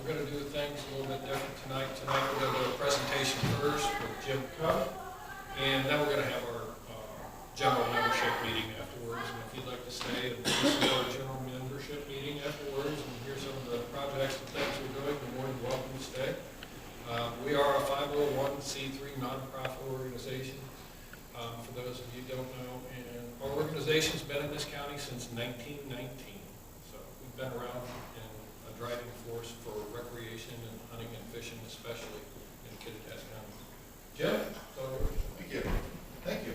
We're going to do things a little bit different tonight. Tonight we're going to do a presentation first with Jim Cub, and then we're going to have our general membership meeting afterwards. And if you'd like to stay and listen to our general membership meeting afterwards and hear some of the projects and things we're doing, you're more than welcome to stay. We are a 501c3 nonprofit organization, for those of you who don't know, and our organization's been in this county since 1919. So we've been around in a driving force for recreation and hunting and fishing, especially in Kittitas County. Jim? Thank you. Thank you.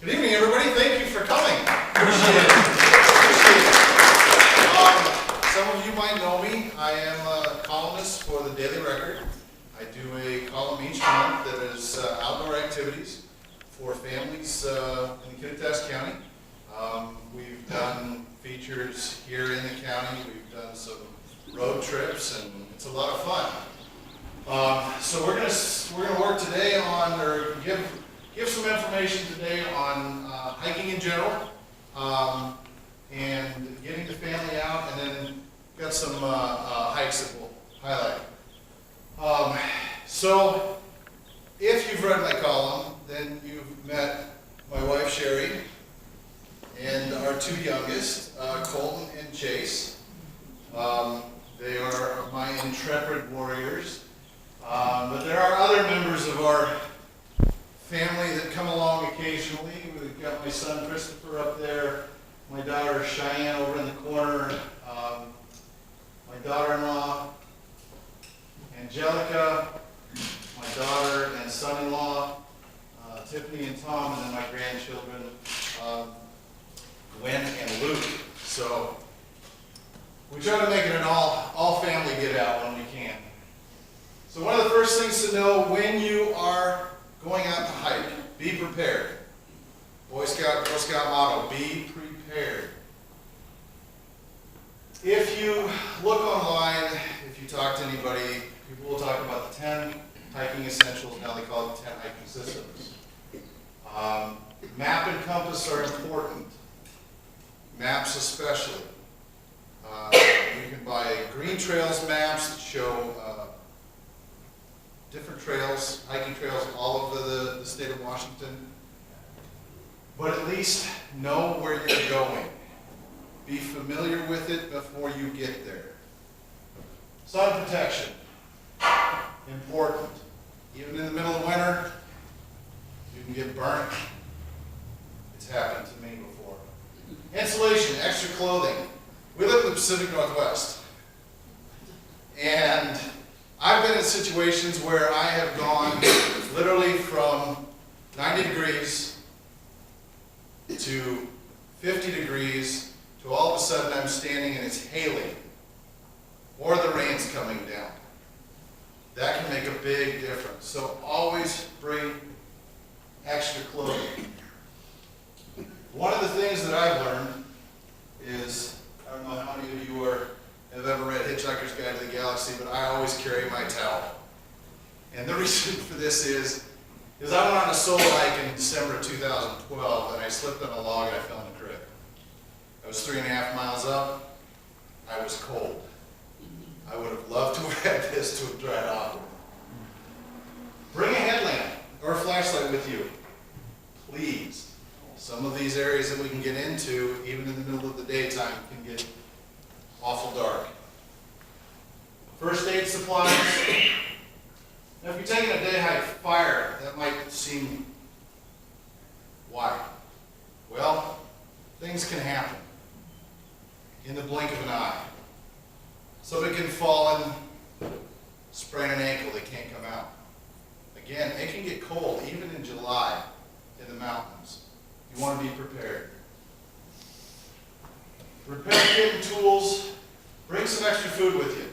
Good evening, everybody. Thank you for coming. Appreciate it. Appreciate it. Some of you might know me. I am a columnist for the Daily Record. I do a column each month that is outdoor activities for families in Kittitas County. We've done features here in the county. We've done some road trips, and it's a lot of fun. So we're gonna work today on, or give some information today on hiking in general, and getting the family out, and then got some hikes that we'll highlight. So if you've read my column, then you've met my wife Sherry and our two youngest, Colton and Chase. They are my intrepid warriors, but there are other members of our family that come along occasionally. We've got my son Christopher up there, my daughter Cheyenne over in the corner, my daughter-in-law Angelica, my daughter and son-in-law Tiffany and Tom, and then my grandchildren Gwen and Luke. So we try to make it an all family get out when we can. So one of the first things to know when you are going out to hike, be prepared. Boy Scout, Girl Scout motto, be prepared. If you look online, if you talk to anybody, people will talk about the 10 hiking essentials. Now they call it the 10 hiking systems. Map and compass are important. Maps especially. You can buy Green Trails maps that show different trails, hiking trails all over the state of Washington. But at least know where you're going. Be familiar with it before you get there. Sun protection, important. Even in the middle of winter, you can get burnt. It's happened to me before. Insulation, extra clothing. We live in the Pacific Northwest. And I've been in situations where I have gone literally from 90 degrees to 50 degrees to all of a sudden I'm standing and it's hailing or the rain's coming down. That can make a big difference. So always bring extra clothing. One of the things that I've learned is, I don't know how many of you have ever read Hitchhiker's Guide to the Galaxy, but I always carry my towel. And the reason for this is I went on a solo hike in December of 2012, and I slipped on a log and I fell in a creek. I was 3.5 miles up. I was cold. I would have loved to have had this to have dried off. Bring a headlamp or a flashlight with you, please. Some of these areas that we can get into, even in the middle of the daytime, can get awful dark. First aid supplies. Now, if you're taking a day hike, fire, that might seem, why? Well, things can happen in the blink of an eye. Somebody can fall and sprain an ankle, they can't come out. Again, it can get cold, even in July in the mountains. You want to be prepared. Repair kit and tools. Bring some extra food with you.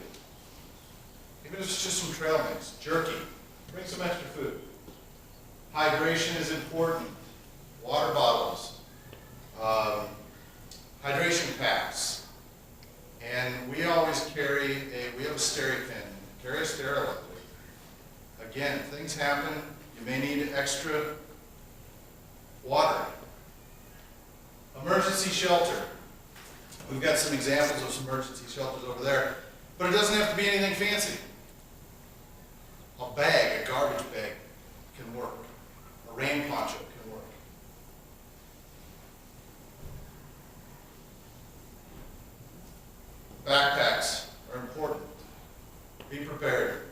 Even if it's just some trail mix, jerky. Bring some extra food. Hydration is important. Water bottles. Hydration packs. And we always carry we have a SteriPen. Carry a Sterilizer. Again, things happen. You may need extra water. Emergency shelter. We've got some examples of some emergency shelters over there. But it doesn't have to be anything fancy. A bag, a garbage bag can work. A rain poncho can work. Backpacks are important. Be prepared.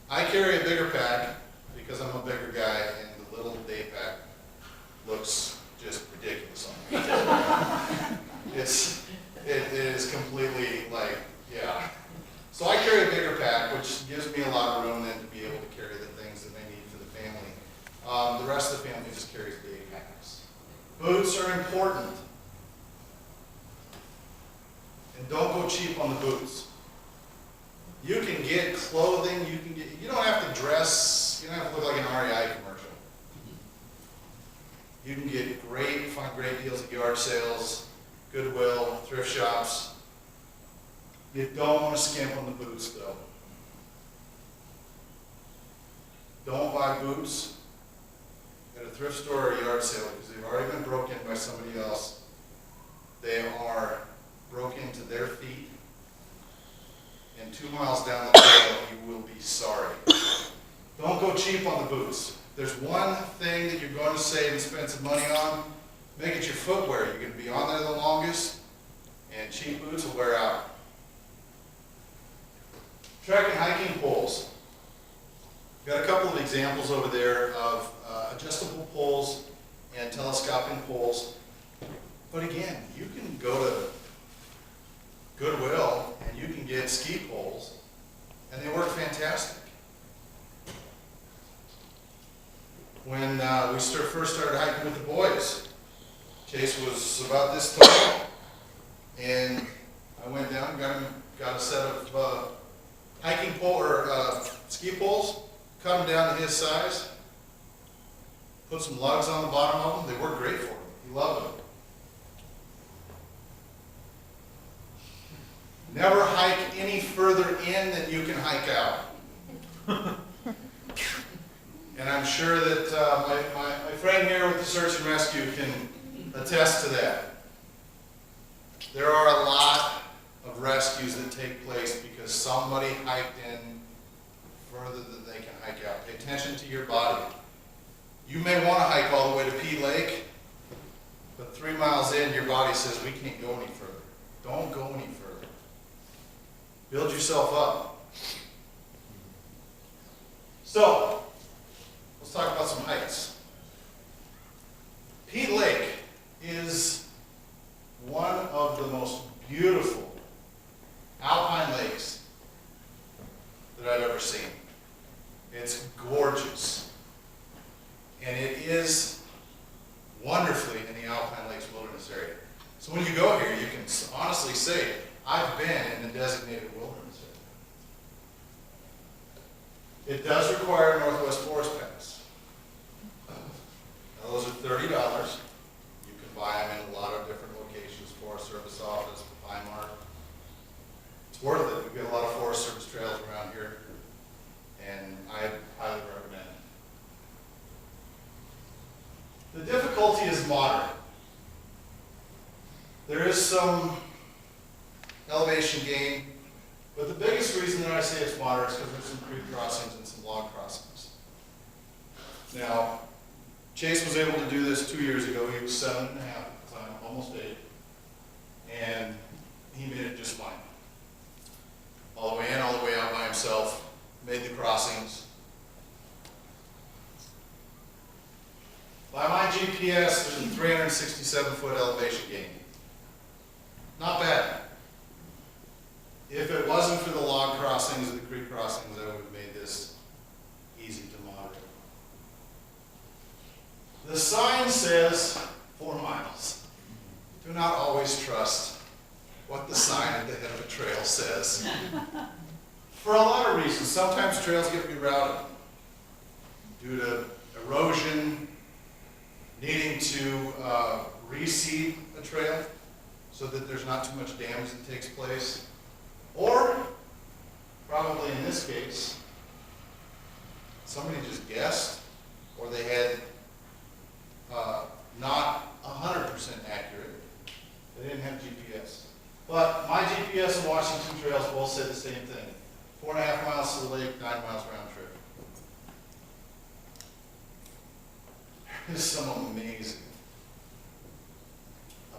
I carry a bigger pack because I'm a bigger guy and the little day pack looks just ridiculous on me. It is completely like, yeah. So I carry a bigger pack, which gives me a lot of room then to be able to carry the things that they need for the family. The rest of the family just carries day packs. Boots are important. And don't go cheap on the boots. You can get clothing, you don't have to dress, you don't have to look like an REI commercial. You can find great deals at yard sales, Goodwill, thrift shops. You don't want to skimp on the boots though. Don't buy boots at a thrift store or a yard sale because they've already been broken by somebody else. They are broken to their feet. And 2 miles down the trail, you will be sorry. Don't go cheap on the boots. There's one thing that you're going to save and spend some money on. Make it your footwear. You're going to be on there the longest, and cheap boots will wear out. Trek and hiking poles. Got a couple of examples over there of adjustable poles and telescoping poles. But again, you can go to Goodwill and you can get ski poles, and they work fantastic. When we first started hiking with the boys, Chase was about this tall, and I went down and got a set of hiking pole or ski poles, cut them down to his size, put some lugs on the bottom of them. They work great for him. He loved them. Never hike any further in than you can hike out. And I'm sure that my friend here with the search and rescue can attest to that. There are a lot of rescues that take place because somebody hiked in further than they can hike out. Pay attention to your body. You may want to hike all the way to Pea Lake, but 3 miles in, your body says, we can't go any further. Don't go any further. Build yourself up. So, let's talk about some hikes. Pea Lake is one of the most beautiful alpine lakes that I've ever seen. It's gorgeous. And it is wonderfully in the Alpine Lakes Wilderness area. So when you go here, you can honestly say, I've been in the designated wilderness area. It does require a Northwest Forest Pass. Now those are $30. You can buy them in a lot of different locations, Forest Service Office, Pine Mark. It's worth it. We've got a lot of Forest Service trails around here, and I highly recommend it. The difficulty is moderate. There is some elevation gain, but the biggest reason that I say it's moderate is because there's some creek crossings and some log crossings. Now, Chase was able to do this 2 years ago. He was 7.5 at the time, almost 8, and he made it just fine. All the way in, all the way out by himself, made the crossings. By my GPS, there's a 367-foot elevation gain. Not bad. If it wasn't for the log crossings and the creek crossings, I would have made this easy to moderate. The sign says 4 miles. Do not always trust what the sign at the head of a trail says. For a lot of reasons. Sometimes trails get rerouted due to erosion, needing to reseed a trail so that there's not too much damage that takes place. Or, probably in this case, somebody just guessed, or they had not 100% accurate. They didn't have GPS. But my GPS and Washington Trails both say the same thing. 4.5 miles to the lake, 9 miles round trip. There's some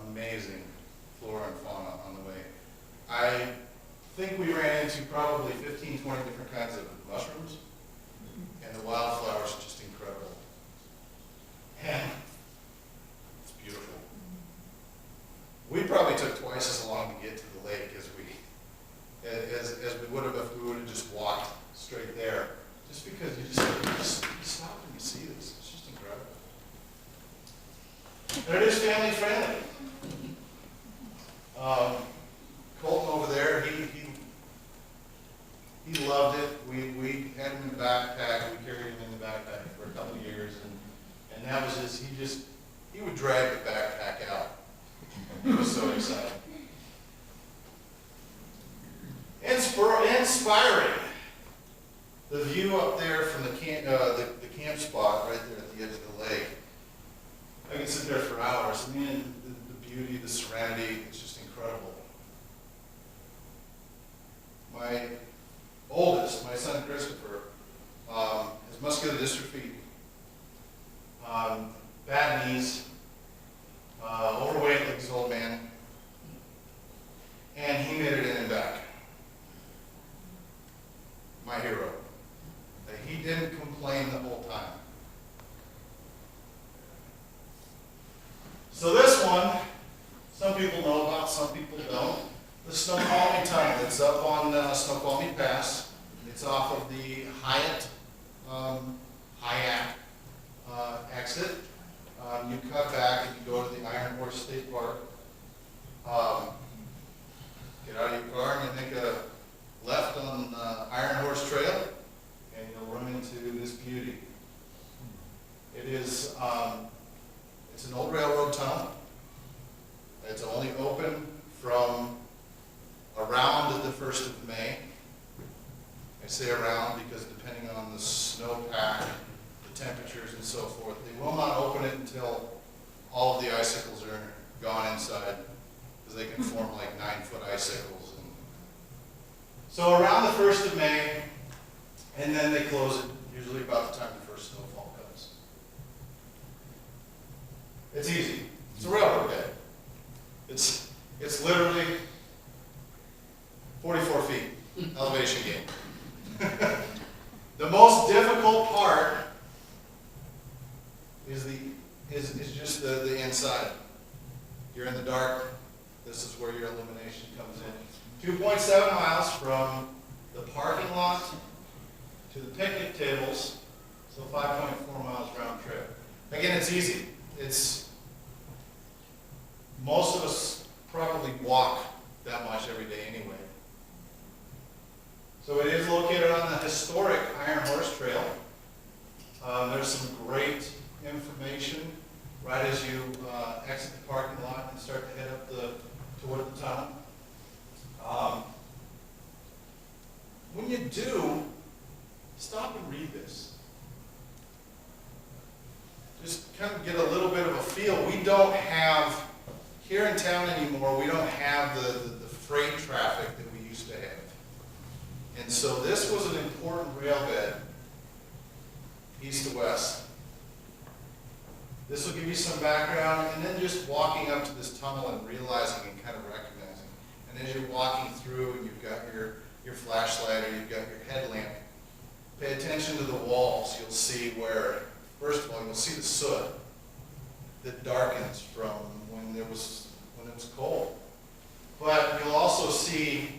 amazing flora and fauna on the way. I think we ran into probably 15, 20 different kinds of mushrooms, and the wildflowers are just incredible. And it's beautiful. We probably took twice as long to get to the lake as we would have if we would have just walked straight there. Just because you just stop and you see this. It's just incredible. And it is family friendly. Colton over there, he loved it. We had him in the backpack. We carried him in the backpack for a couple of years, and that was he would drag the backpack out. He was so excited. Inspiring. The view up there from the camp spot right there at the edge of the lake. I can sit there for hours. I mean, the beauty, the serenity, it's just incredible. My oldest, my son Christopher, has muscular dystrophy, bad knees, overweight like his old man, and he made it in and back. My hero. He didn't complain the whole time. So this one, some people know about, some people don't. The Snoqualmie Tunnel. It's up on Snoqualmie Pass. It's off of the Hyatt exit. You cut back and you go to the Iron Horse State Park. Get out of your car and you make a left on Iron Horse Trail, and you'll run into this beauty. It is, it's an old railroad tunnel. It's only open from around the 1st of May. I say around because depending on the snowpack, the temperatures and so forth, they will not open it until all of the icicles are gone inside, because they can form like 9-foot icicles. And so around the 1st of May, and then they close it usually about the time the first snowfall comes. It's easy. It's a railroad bed. It's literally 44 feet elevation gain. The most difficult part is just the inside. You're in the dark. This is where your illumination comes in. 2.7 miles from the parking lot to the picnic tables, so 5.4 miles round trip. Again, it's easy. Most of us probably walk that much every day anyway. So it is located on the historic Iron Horse Trail. There's some great information right as you exit the parking lot and start to head up toward the tunnel. When you do, stop and read this. Just kind of get a little bit of a feel. We don't have, here in town anymore, we don't have the freight traffic that we used to have. And so this was an important rail bed, east to west. This will give you some background, and then just walking up to this tunnel and realizing and kind of recognizing. And as you're walking through and you've got your flashlight or you've got your headlamp, pay attention to the walls. You'll see where, first of all, you'll see the soot that darkens from when it was cold. But you'll also see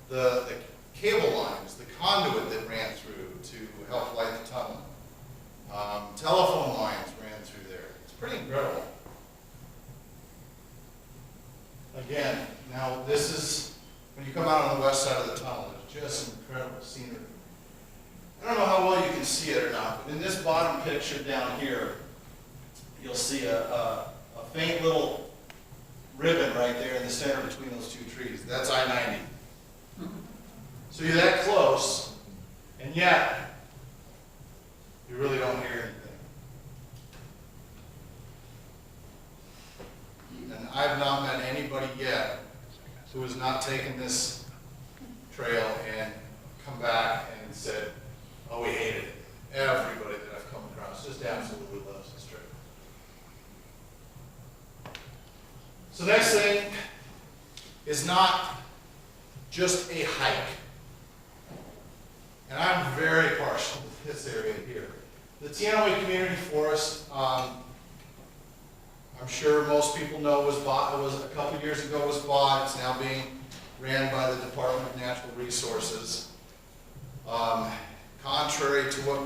the cable lines, the conduit that ran through to help light the tunnel. Telephone lines ran through there. It's pretty incredible. Again, now this is, when you come out on the west side of the tunnel, there's just some incredible scenery. I don't know how well you can see it or not, but in this bottom picture down here, you'll see a faint little ribbon right there in the center between those two trees. That's I-90. So you're that close, and yet you really don't hear anything. And I've not met anybody yet who has not taken this trail and come back and said, oh, we hated it. Everybody that I've come across just absolutely loves this trail. So next thing is not just a hike. And I'm very partial to this area here. The Teanaway Community Forest, I'm sure most people know was bought, it was a couple years ago was bought. It's now being ran by the Department of Natural Resources. Contrary to what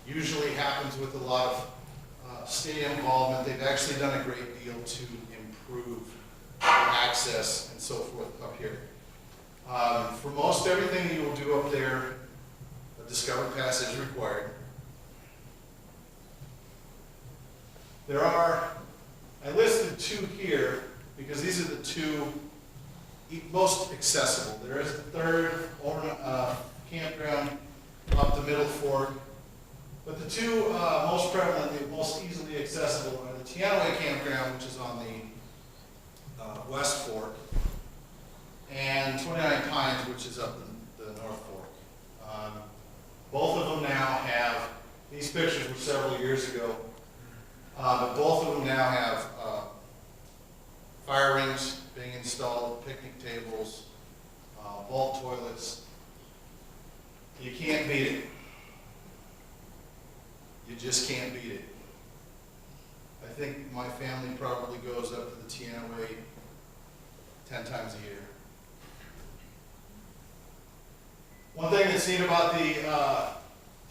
usually happens with a lot of state involvement, they've actually done a great deal to improve access and so forth up here. For most everything you will do up there, a discovered pass is required. There are, I listed 2 here because these are the 2 most accessible. There is a third campground up the Middle Fork, but the 2 most prevalent, the most easily accessible are the Teanaway Campground, which is on the West Fork, and 29 Pines, which is up in the North Fork. Both of them now have, these pictures were several years ago, but both of them now have fire rings being installed, picnic tables, vault toilets. You can't beat it. You just can't beat it. I think my family probably goes up to the Teanaway 10 times a year. One thing that's neat about the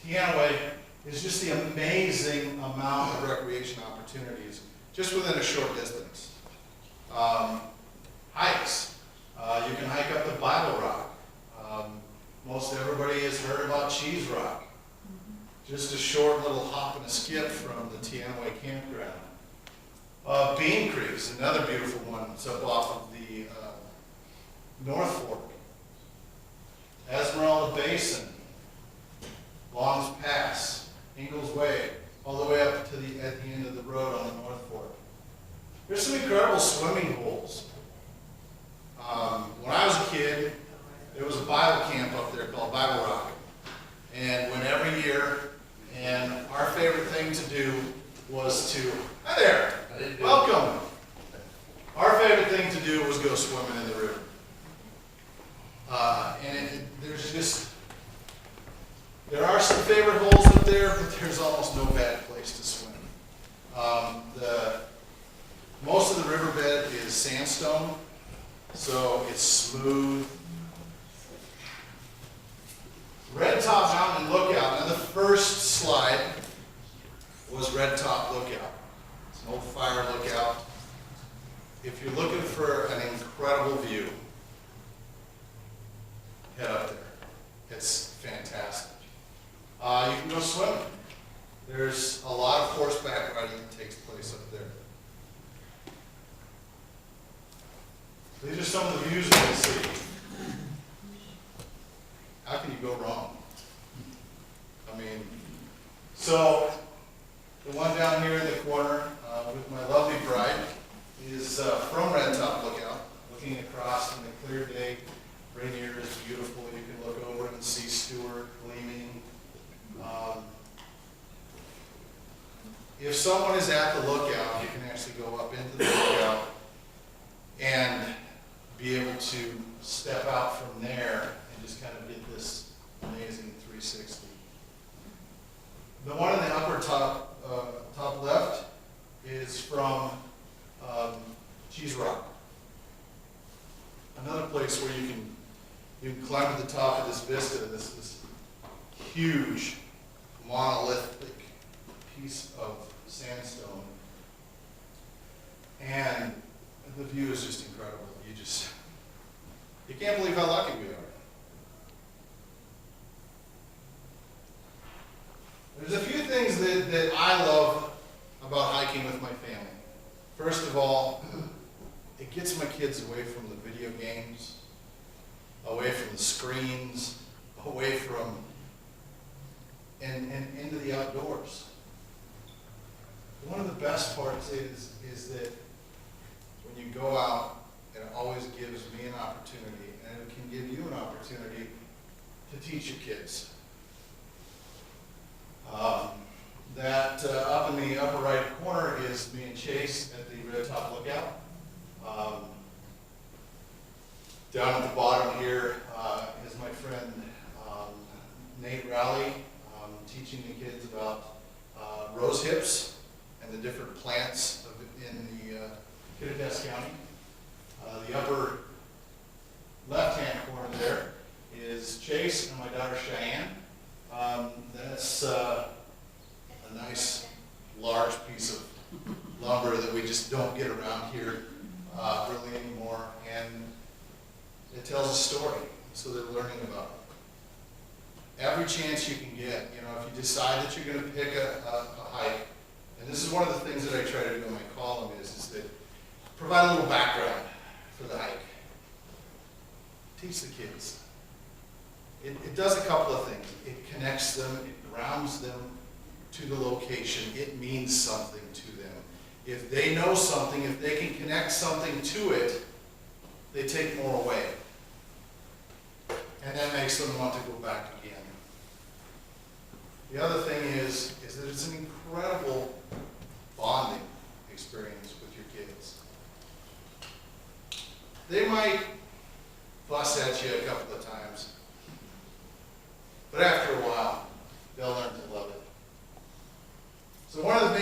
Teanaway is just the amazing amount of recreation opportunities just within a short distance. Hikes. You can hike up to Bible Rock. Most everybody has heard about Cheese Rock. Just a short little hop and a skip from the Teanaway Campground. Bean Creek's another beautiful one. It's up off of the North Fork. Esmeralda Basin, Long's Pass, Ingalls Way, all the way up to at the end of the road on the North Fork. There's some incredible swimming holes. When I was a kid, there was a Bible camp up there called Bible Rock. And when every year, and our favorite thing to do was to, hi there, welcome. Our favorite thing to do was go swimming in the river. There are some favorite holes up there, but there's almost no bad place to swim. Most of the riverbed is sandstone, so it's smooth. Red Top Mountain Lookout. Now the first slide was Red Top Lookout. It's an old fire lookout. If you're looking for an incredible view, head up there. It's fantastic. You can go swimming. There's a lot of horseback riding that takes place up there. These are some of the views we see. How can you go wrong? I mean, so the one down here in the corner with my lovely bride is from Red Top Lookout, looking across in the clear day. Rainier is beautiful. You can look over and see Stewart gleaming. If someone is at the lookout, you can actually go up into the lookout and be able to step out from there and just kind of get this amazing 360. The one in the upper top left is from Cheese Rock. Another place where you can climb to the top of this vista, this huge monolithic piece of sandstone. And the view is just incredible. You can't believe how lucky we are. There's a few things that I love about hiking with my family. First of all, it gets my kids away from the video games, away from the screens, away from, and into the outdoors. One of the best parts is that when you go out and it always gives me an opportunity, and it can give you an opportunity to teach your kids. That up in the upper right corner is me and Chase at the Red Top Lookout. Down at the bottom here is my friend Nate Rowley, teaching the kids about rose hips and the different plants in the Kittitas County. The upper left-hand corner there is Chase and my daughter Cheyenne. That's a nice large piece of lumber that we just don't get around here really anymore, and it tells a story, so they're learning about it. Every chance you can get, you know, if you decide that you're going to pick a hike, and this is one of the things that I try to do in my column is that provide a little background for the hike. Teach the kids. It does a couple of things. It connects them, it grounds them to the location. It means something to them. If they know something, if they can connect something to it, they take more away. And that makes them want to go back again. The other thing is that it's an incredible bonding experience with your kids. They might fuss at you a couple of times, but after a while, they'll learn to love it. So one of the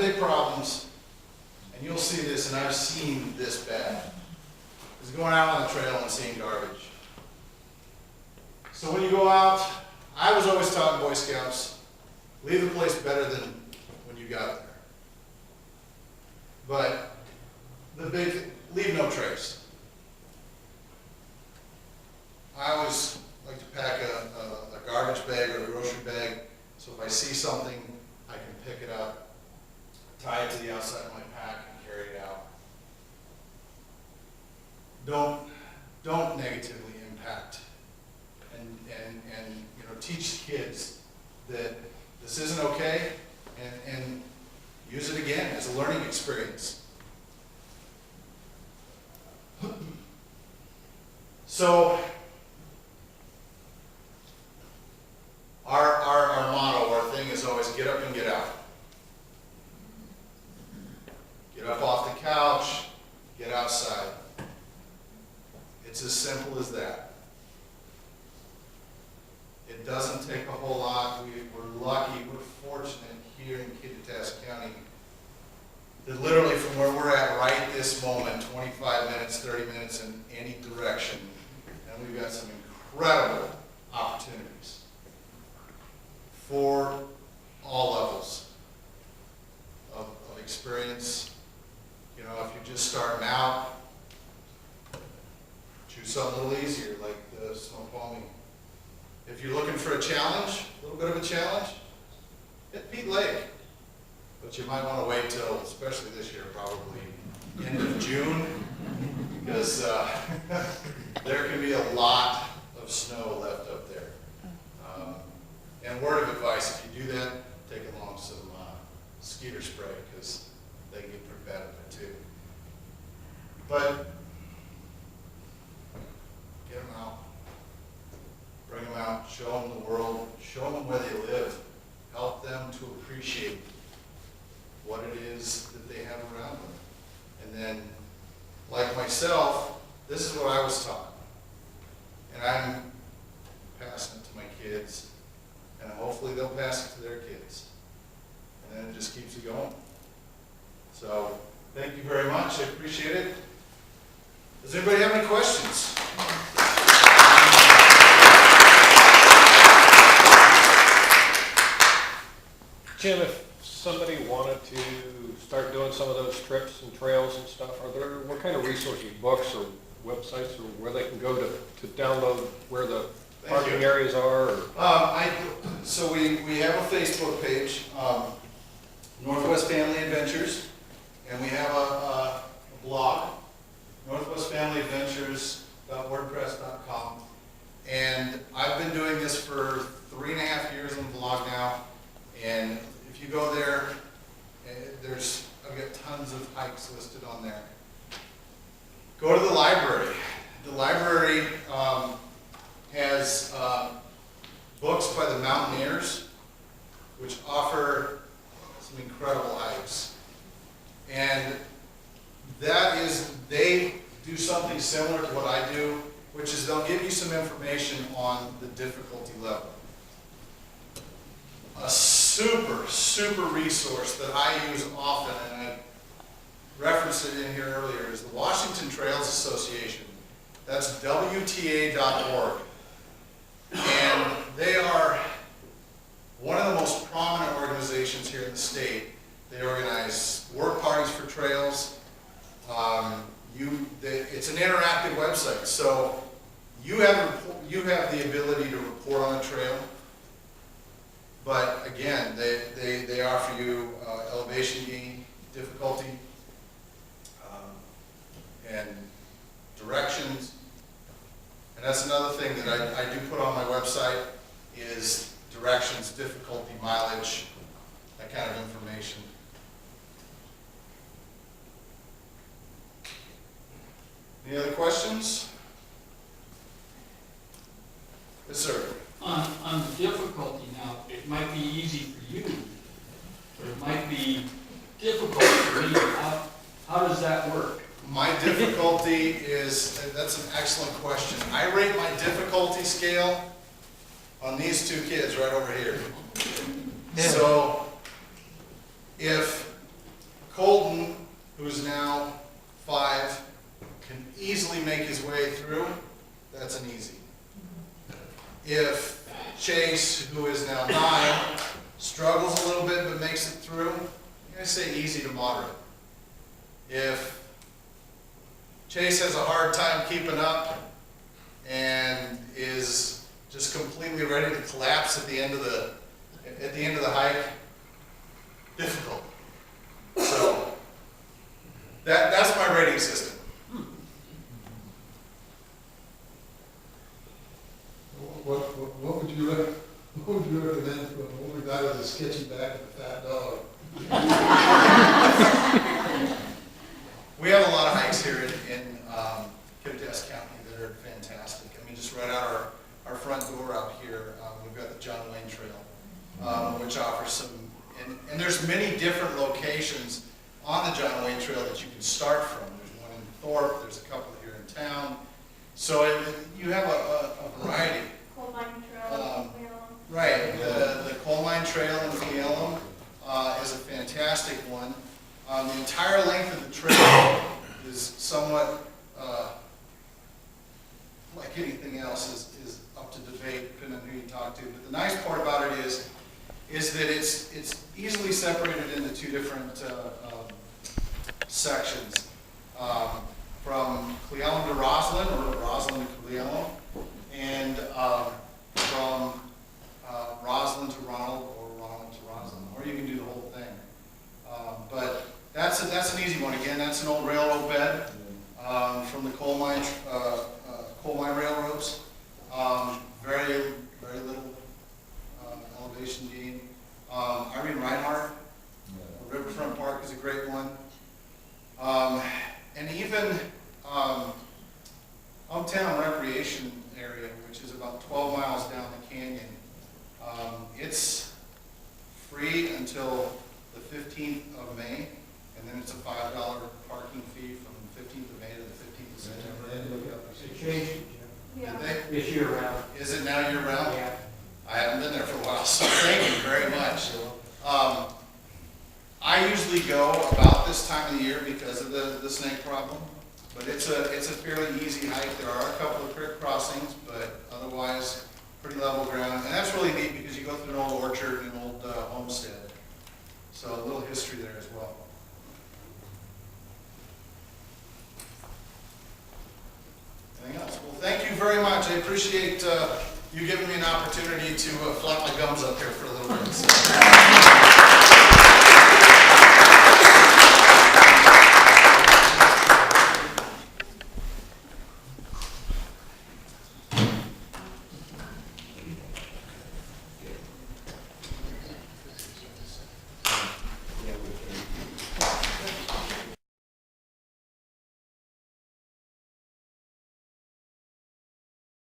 big problems, and you'll see this, and I've seen this bad, is going out on the trail and seeing garbage. So when you go out, I was always taught in Boy Scouts, leave the place better than when you got there. But the big, leave no trace. I always like to pack a garbage bag or a grocery bag, so if I see something, I can pick it up, tie it to the outside of my pack, and carry it out. Don't negatively impact, and you know, teach kids that this isn't okay, and use it again as a learning experience. So our motto, our thing is always get up and get out. Get up off the couch, get outside. It's as simple as that. It doesn't take a whole lot. We're lucky, we're fortunate here in Kittitas County that literally from where we're at right this moment, 25 minutes, 30 minutes in any direction, and we've got some incredible opportunities for all levels of experience. You know, if you're just starting out, choose something a little easier, like the snow palming. If you're looking for a challenge, a little bit of a challenge, hit Peak Lake. But you might want to wait till, especially this year, probably end of June, because there can be a lot of snow left up there. And word of advice, if you do that, take along some skeeter spray, because they can get pretty bad at it too. But get them out, bring them out, show them the world, show them where they live, help them to appreciate what it is that they have around them. And then, like myself, this is what I was taught. And I'm passing it to my kids, and hopefully they'll pass it to their kids. And then it just keeps it going. So, thank you very much, I appreciate it. Does anybody have any questions? Jim, if somebody wanted to start doing some of those trips and trails and stuff, what kind of resources, books or websites, or where they can go to download where the parking areas are? Or? So we have a Facebook page, Northwest Family Adventures, and we have a blog, northwestfamilyadventures.wordpress.com. And I've been doing this for 3.5 years on the blog now, and if you go there, I've got tons of hikes listed on there. Go to the library. The library has books by the Mountaineers, which offer some incredible hikes. And that is, they do something similar to what I do, which is they'll give you some information on the difficulty level. A super, super resource that I use often, and I referenced it in here earlier, is the Washington Trails Association. That's WTA.org. And they are one of the most prominent organizations here in the state. They organize work parties for trails. It's an interactive website, so you have the ability to report on a trail. But again, they offer you elevation gain, difficulty, and directions. And that's another thing that I do put on my website is directions, difficulty, mileage, that kind of information. Any other questions? Yes, sir. On the difficulty now, it might be easy for you, but it might be difficult for me. How does that work? My difficulty is, that's an excellent question. I rate my difficulty scale on these two kids right over here. Yeah. So if Colton, who's now 5, can easily make his way through, that's an easy. If Chase, who is now 9, struggles a little bit but makes it through, I'm going to say easy to moderate. If Chase has a hard time keeping up and is just completely ready to collapse at the end of the hike, difficult. So that's my rating system. What would you recommend for an older guy with a sketchy back and a fat dog? We have a lot of hikes here in Kittitas County that are fantastic. I mean, just right out our front door out here, we've got the John Wayne Trail, which offers some, and there's many different locations on the John Wayne Trail that you can start from. There's one in Thorpe, there's a couple here in town. So you have a variety. Coal Mine Trail, Right, the Coal Mine Trail in Ellensburg is a fantastic one. The entire length of the trail is somewhat, like anything else, is up to debate depending on who you talk to. But the nice part about it is that it's easily separated into 2 different sections. From Cleellum to Roslyn, or Roslyn to Cleellum, and from Roslyn to Ronald, or Ronald to Roslyn, or you can do the whole thing. But that's an easy one. Again, that's an old railroad bed from the coal mine railroads. Very little elevation gain. Irene Reinhardt, Riverfront Park is a great one. And even Uptown Recreation Area, which is about 12 miles down the canyon, it's free until the 15th of May, and then it's a $5 parking fee from the 15th of May to the 15th of September. It changed, Yeah. Did they? this year round. Is it now year round? Yeah. I haven't been there for a while, so thank you very much. I usually go about this time of the year because of the snake problem, but it's a fairly easy hike. There are a couple of creek crossings, but otherwise pretty level ground. And that's really neat because you go through an old orchard and an old homestead. So a little history there as well. Anything else? Well, thank you very much. I appreciate you giving me an opportunity to flap my gums up here for a little bit. So.